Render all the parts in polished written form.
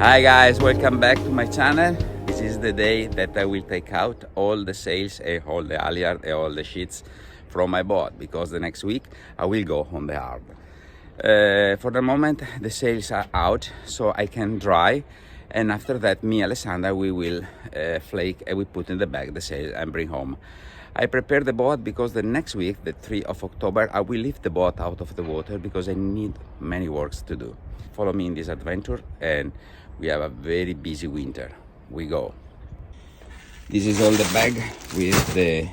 Hi guys, welcome back to my channel. This is the day that I will take out all the sails and all the halyard and all the sheets from my boat, because the next week I will go on the hard. For the moment the sails are out so I can dry, and after that me and Alessandra we will flake and we put in the bag the sail and bring home. I prepare the boat because the next week, the 3rd of October, I will lift the boat out of the water because I need many works to do. Follow me in this adventure, and we have a very busy winter. We go. This is all the bag with the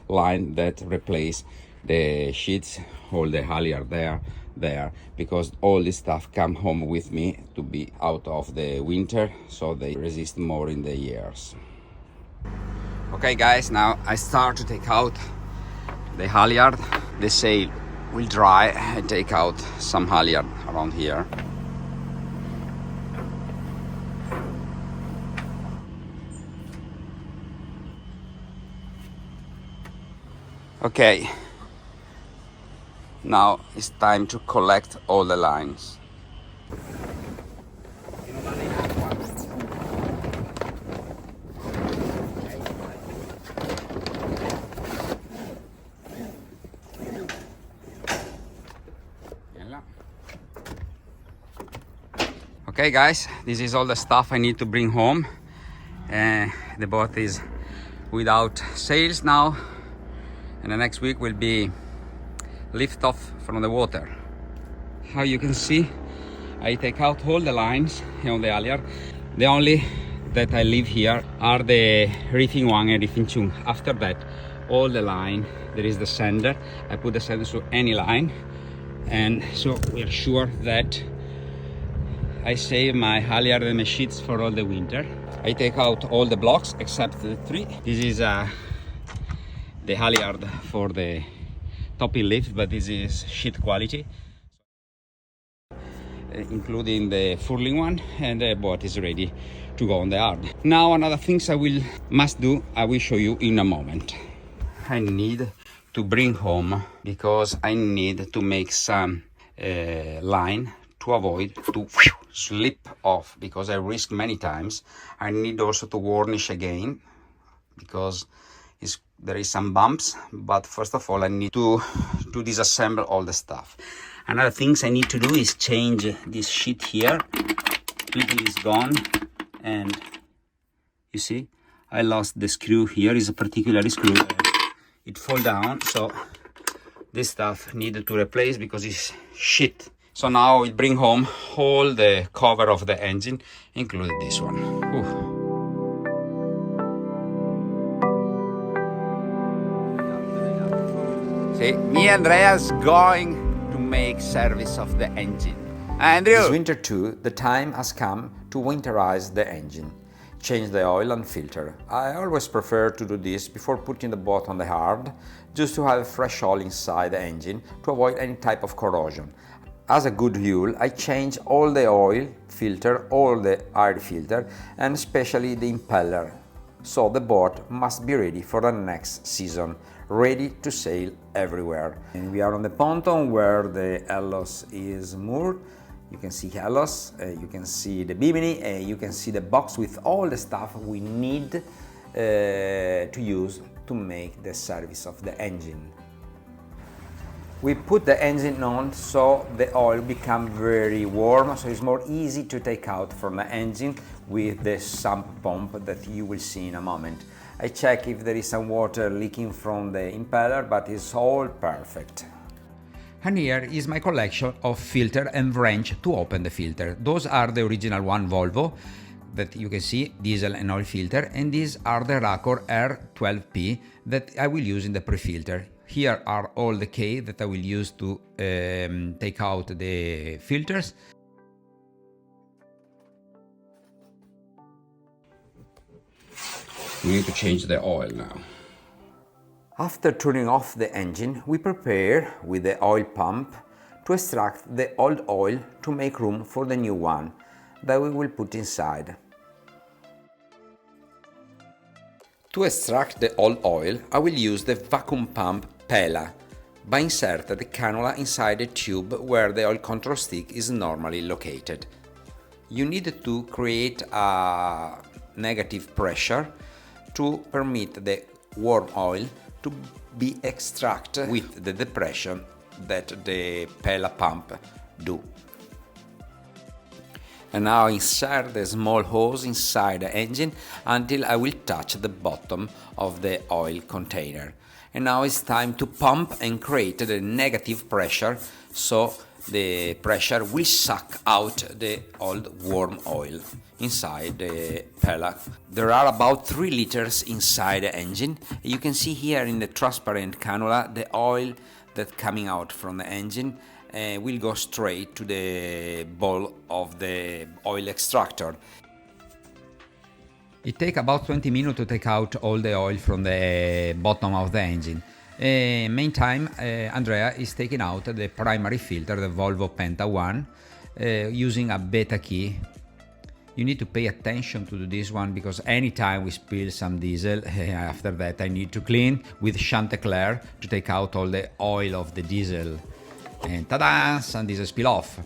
line that replace the sheets, all the halyard there, because all this stuff come home with me to be out of the winter, so they resist more in the years. Okay guys, now I start to take out the halyard. The sail will dry and take out some halyard around here. Okay, now it's time to collect all the lines. Okay guys, this is all the stuff I need to bring home. The boat is without sails now, and the next week will be lift off from the water. How you can see, I take out all the lines on the halyard. The only that I leave here are the reefing 1 and reefing 2. After that, all the line, there is the sender. I put the sender to any line, and so we are sure that I save my halyard and my sheets for all the winter. I take out all the blocks except the 3. This is the halyard for the topping lift, but this is sheet quality, including the furling one, and the boat is ready to go on the hard. Now another things I will show you in a moment. I need to bring home, because I need to make some line to avoid to slip off, because I risk many times. I need also to varnish again because there is some bumps, but first of all I need to disassemble all the stuff. Another things I need to do is change this sheet here. Completely is gone, and you see I lost the screw here. Is a particular screw, it fall down, so this stuff needed to replace because it's shit. So now we bring home all the cover of the engine, including this one. Ooh. See, me and Andrea's going to make service of the engine. Andrew! This winter too, the time has come to winterize the engine. Change the oil and filter. I always prefer to do this before putting the boat on the hard, just to have fresh oil inside the engine to avoid any type of corrosion. As a good rule, I change all the oil filter, all the air filter, and especially the impeller. So the boat must be ready for the next season, ready to sail everywhere. And we are on the pontoon where the Hellos is moored. You can see Hellos, you can see the bimini, you can see the box with all the stuff we need to use to make the service of the engine. We put the engine on so the oil becomes very warm, so it's more easy to take out from the engine with the sump pump that you will see in a moment. I check if there is some water leaking from the impeller, but it's all perfect. And here is my collection of filter and wrench to open the filter. Those are the original one Volvo that you can see, diesel and oil filter, and these are the Racor R12P that I will use in the pre-filter. Here are all the key that I will use to take out the filters. We need to change the oil now. After turning off the engine, we prepare with the oil pump to extract the old oil to make room for the new one that we will put inside. To extract the old oil, I will use the vacuum pump Pela, but insert the cannula inside the tube where the oil control stick is normally located. You need to create a negative pressure to permit the warm oil to be extracted with the depression that the Pella pump do. And now insert the small hose inside the engine until I will touch the bottom of the oil container. And now it's time to pump and create the negative pressure, so the pressure will suck out the old warm oil inside the Pella. There are about 3 liters inside the engine. You can see here in the transparent cannula the oil that's coming out from the engine will go straight to the bowl of the oil extractor. It takes about 20 minutes to take out all the oil from the bottom of the engine. Meantime, Andrea is taking out the primary filter, the Volvo Penta 1, using a beta key. You need to pay attention to this one because anytime we spill some diesel, after that I need to clean with Chanticleer to take out all the oil of the diesel. And ta-da! Some diesel spill off.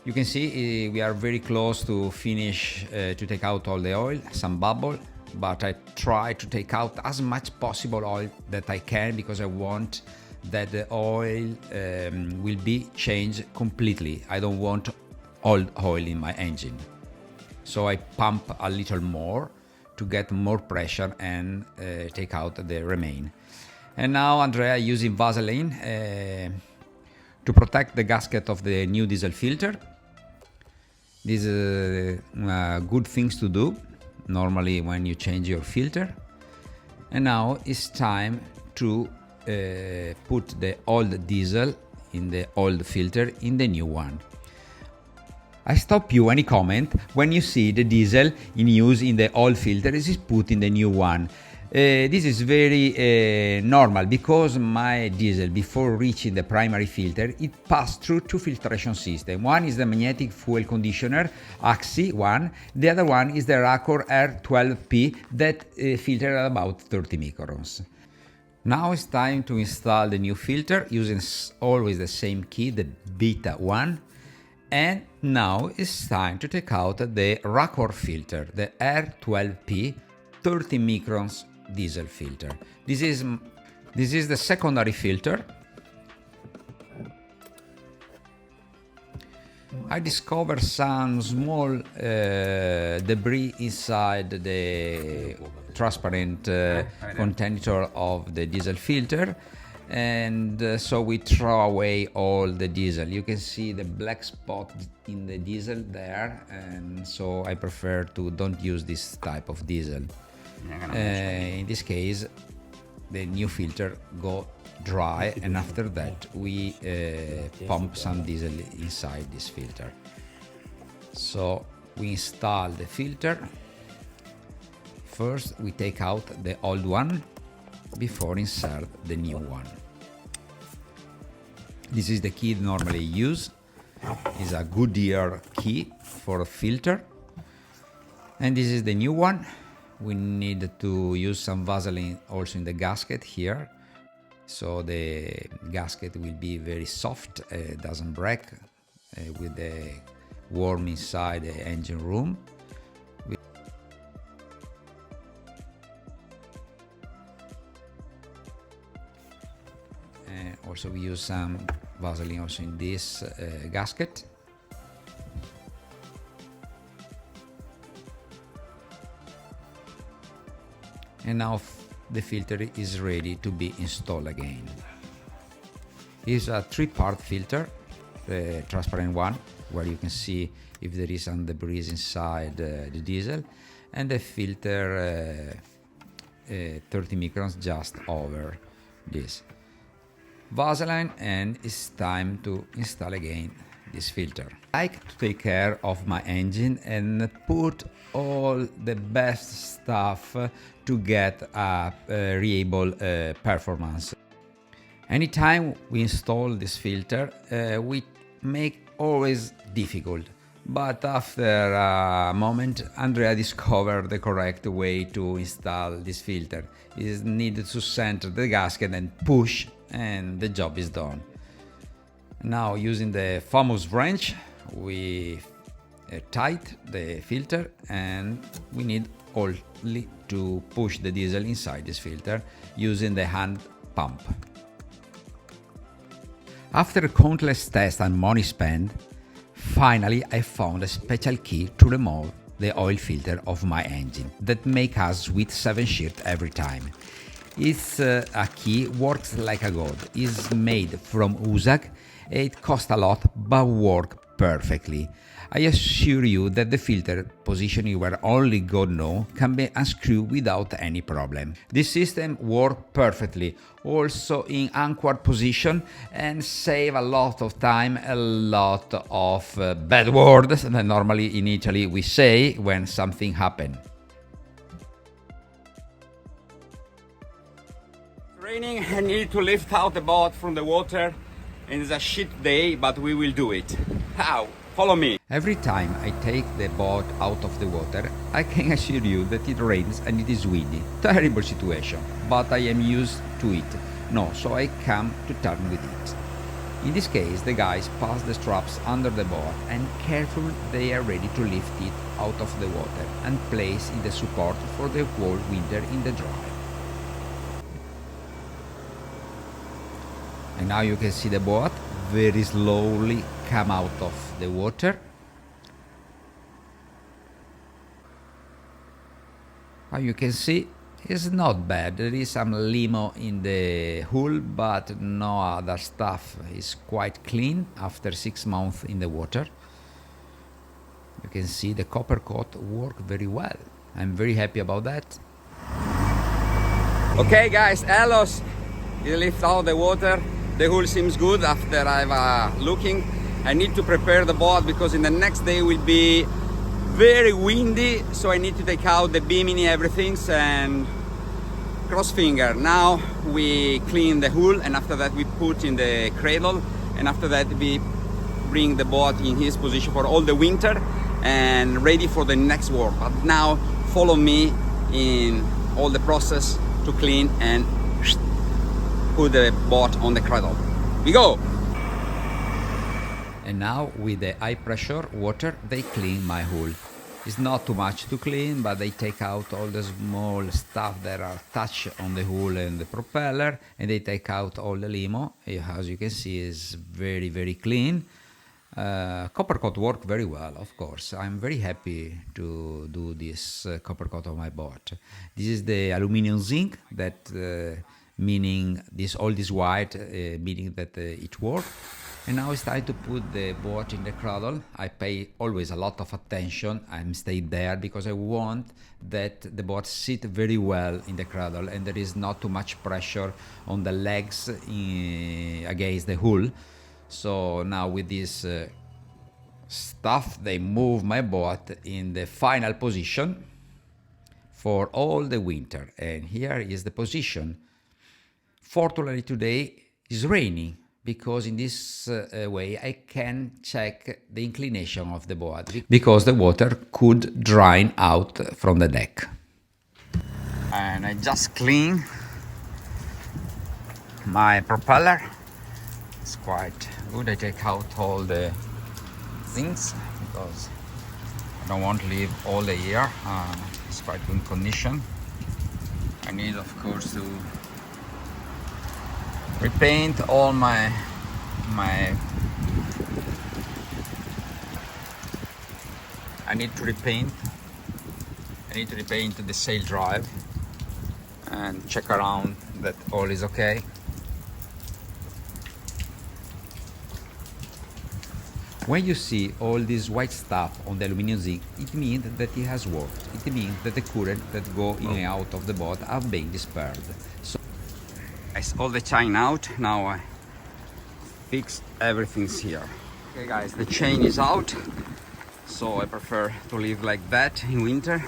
You can see we are very close to finish to take out all the oil, some bubble, but I try to take out as much possible oil that I can because I want that the oil will be changed completely. I don't want old oil in my engine. So I pump a little more to get more pressure and take out the remain. And now Andrea using Vaseline to protect the gasket of the new diesel filter. These are good things to do normally when you change your filter. And now it's time to put the old diesel in the old filter in the new one. I stop you any comment when you see the diesel in use in the old filter is put in the new one. This is very normal because my diesel, before reaching the primary filter, it passed through 2 filtration systems. One is the magnetic fuel conditioner, AXI one. The other one is the Racor R12P that filtered at about 30 microns. Now it's time to install the new filter using always the same key, the Beta 1. And now it's time to take out the Racor filter, the R12P 30 microns diesel filter. This is the secondary filter. I discovered some small debris inside the transparent container of the diesel filter, and so we throw away all the diesel. You can see the black spot in the diesel there, and so I prefer to don't use this type of diesel. In this case, the new filter go dry, and after that we pump some diesel inside this filter. So we install the filter. First we take out the old one before insert the new one. This is the key normally used. It's a Goodyear key for a filter, and this is the new one. We need to use some Vaseline also in the gasket here, so the gasket will be very soft, doesn't break with the warm inside the engine room. Also we use some Vaseline also in this gasket. And now the filter is ready to be installed again. It's a 3-part filter, the transparent one, where you can see if there is some debris inside the diesel, and the filter 30 microns just over this. Vaseline, and it's time to install again this filter. I like to take care of my engine and put all the best stuff to get a reliable performance. Anytime we install this filter, we make always difficult, but after a moment Andrea discovered the correct way to install this filter. It is needed to center the gasket and push, and the job is done. Now, using the famous wrench, we tight the filter, and we need only to push the diesel inside this filter using the hand pump. After countless tests and money spent, finally I found a special key to remove the oil filter of my engine that make us with 7 shirts every time. It's a key, works like a god, is made from usag, it costs a lot but works perfectly. I assure you that the filter positioning where only God knows can be unscrewed without any problem. This system works perfectly, also in anchored position, and save a lot of time, a lot of bad words that normally in Italy we say when something happens. It's raining, I need to lift out the boat from the water, and it's a shit day, but we will do it. How? Follow me. Every time I take the boat out of the water, I can assure you that it rains and it is windy. Terrible situation, but I am used to it. No, so I come to terms with it. In this case, the guys pass the straps under the boat and carefully they are ready to lift it out of the water and place in the support for the whole winter in the dry. And now you can see the boat very slowly come out of the water. As you can see, it's not bad. There is some limo in the hull, but no other stuff. It's quite clean after 6 months in the water. You can see the copper coat work very well. I'm very happy about that. Okay guys, Elos, you lift out the water. The hull seems good after I've looking. I need to prepare the boat because in the next day will be very windy, so I need to take out the bimini, everything, and cross finger. Now we clean the hull, and after that we put in the cradle, and after that we bring the boat in his position for all the winter and ready for the next work. But now follow me in all the process to clean and put the boat on the cradle. We go! And now with the high pressure water they clean my hull. It's not too much to clean, but they take out all the small stuff that are attached on the hull and the propeller, and they take out all the limo. As you can see, is very clean. Copper coat work very well, of course. I'm very happy to do this copper coat on my boat. This is the aluminum zinc that meaning all this white meaning that it works. And now it's time to put the boat in the cradle. I pay always a lot of attention. I'm stayed there because I want that the boat sit very well in the cradle and there is not too much pressure on the legs against the hull. So now with this stuff, they move my boat in the final position for all the winter. And here is the position. Fortunately today is raining, because in this way I can check the inclination of the boat, because the water could drain out from the deck. And I just clean my propeller. It's quite good. I take out all the things because I don't want to leave all the year. It's quite good condition. I need, of course, to repaint all my I need to repaint the sail drive and check around that all is okay. When you see all this white stuff on the aluminum zinc, it means that it has worked. It means that the current that go in and out of the boat have been dispersed. So I all the chain out. Now I fix everything's here. Okay guys, the chain is out, so I prefer to leave like that in winter.